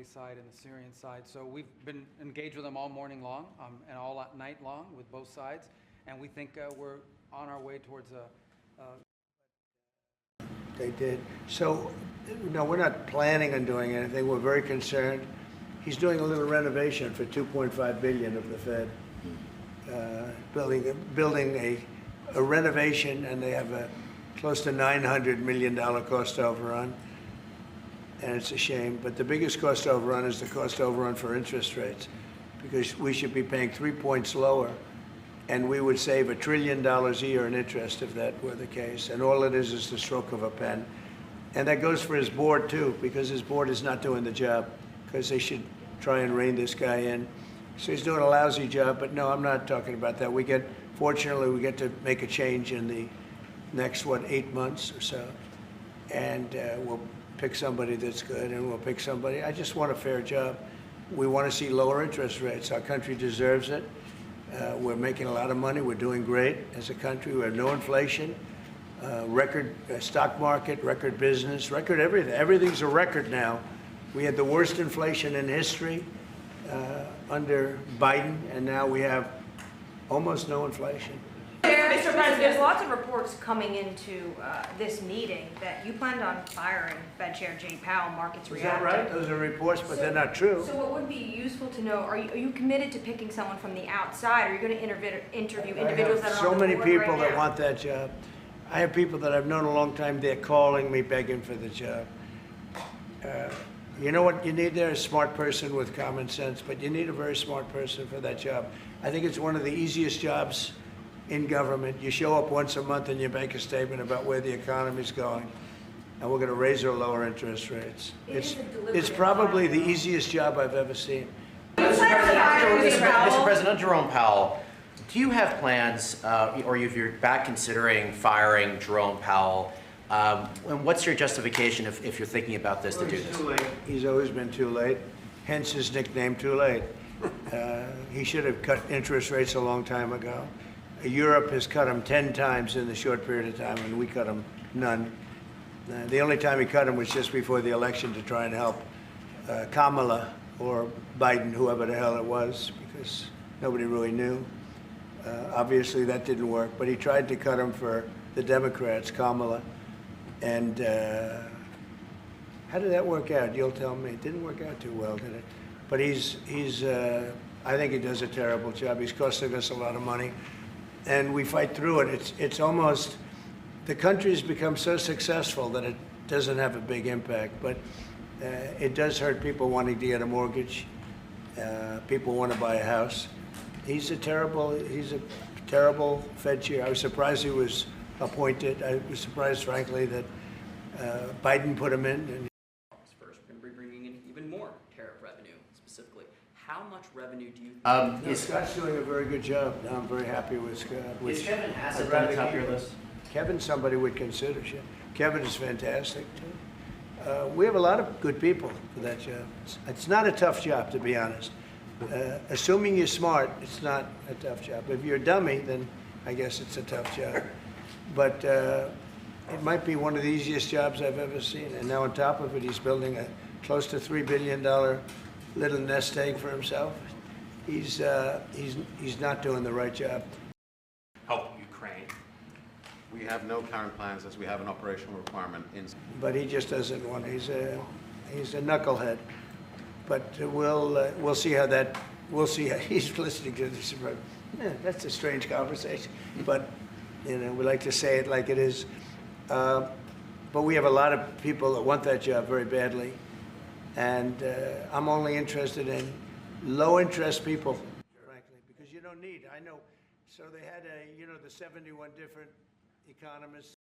Somali side and the Syrian side. So we've been engaged with them all morning long and all night long with both sides, and we think we're on our way towards a. They did. So, no, we're not planning on doing anything. We're very concerned. He's doing a little renovation for $2.5 billion of the Fed, building a renovation, and they have a close to $900 million cost overrun, and it's a shame. But the biggest cost overrun is the cost overrun for interest rates, because we should be paying 3 points lower, and we would save $1 trillion a year in interest if that were the case. And all it is the stroke of a pen. And that goes for his board too, because his board is not doing the job, because they should try and rein this guy in. So he's doing a lousy job, but no, I'm not talking about that. Fortunately, we get to make a change in the next, 8 months or so. And we'll pick somebody that's good, and we'll pick somebody. I just want a fair job. We want to see lower interest rates. Our country deserves it. We're making a lot of money. We're doing great as a country. We have no inflation, record stock market, record business, record everything. Everything's a record now. We had the worst inflation in history under Biden, and now we have almost no inflation. Mr. President, there's lots of reports coming into this meeting that you planned on firing Fed Chair Jerome Powell. Markets reacted. Is that right? Those are reports, but they're not true. So what would be useful to know, are you committed to picking someone from the outside? Are you going to interview individuals that are so on the many board people right that now? want that job. I have people that I've known a long time. They're calling me, begging for the job. You know what you need there? A smart person with common sense, but you need a very smart person for that job. I think it's one of the easiest jobs in government. You show up once a month and you make a statement about where the economy's going, and we're going to raise or lower interest rates. It's probably the easiest job I've ever seen. Mr. President, Jerome Powell, do you have plans, or if you're back considering firing Jerome Powell, and what's your justification if you're thinking about this to do this? Too late. He's always been too late, hence his nickname, Too Late. He should have cut interest rates a long time ago. Europe has cut them 10 times in the short period of time, and we cut them none. The only time he cut them was just before the election to try and help Kamala or Biden, whoever the hell it was, because nobody really knew. Obviously, that didn't work, but he tried to cut them for the Democrats, Kamala. And how did that work out? You'll tell me. It didn't work out too well, did it? But I think he does a terrible job. He's costing us a lot of money. And we fight through it. It's almost, the country's become so successful that it doesn't have a big impact, but it does hurt people wanting to get a mortgage. People want to buy a house. He's a terrible Fed chair. I was surprised he was appointed. I was surprised, frankly, that Biden put him in. And first, we're going to be bringing in even more tariff revenue, specifically. How much revenue do you think? Scott's doing a very good job. I'm very happy with Scott. Is Kevin Hassett on the top of your list? Kevin's somebody would consider. Kevin is fantastic, too. We have a lot of good people for that job. It's not a tough job, to be honest. Assuming you're smart, it's not a tough job. If you're a dummy, then I guess it's a tough job. But it might be one of the easiest jobs I've ever seen. And now on top of it, he's building a close to $3 billion little nest egg for himself. He's not doing the right job. Help Ukraine. We have no current plans as we have an operational requirement in. But he just doesn't want. He's a knucklehead. But we'll see how that. We'll see how he's listening to this. That's a strange conversation. But we like to say it like it is. But we have a lot of people that want that job very badly. And I'm only interested in low-interest people, frankly, because you don't need. I know. So they had the 71 different economists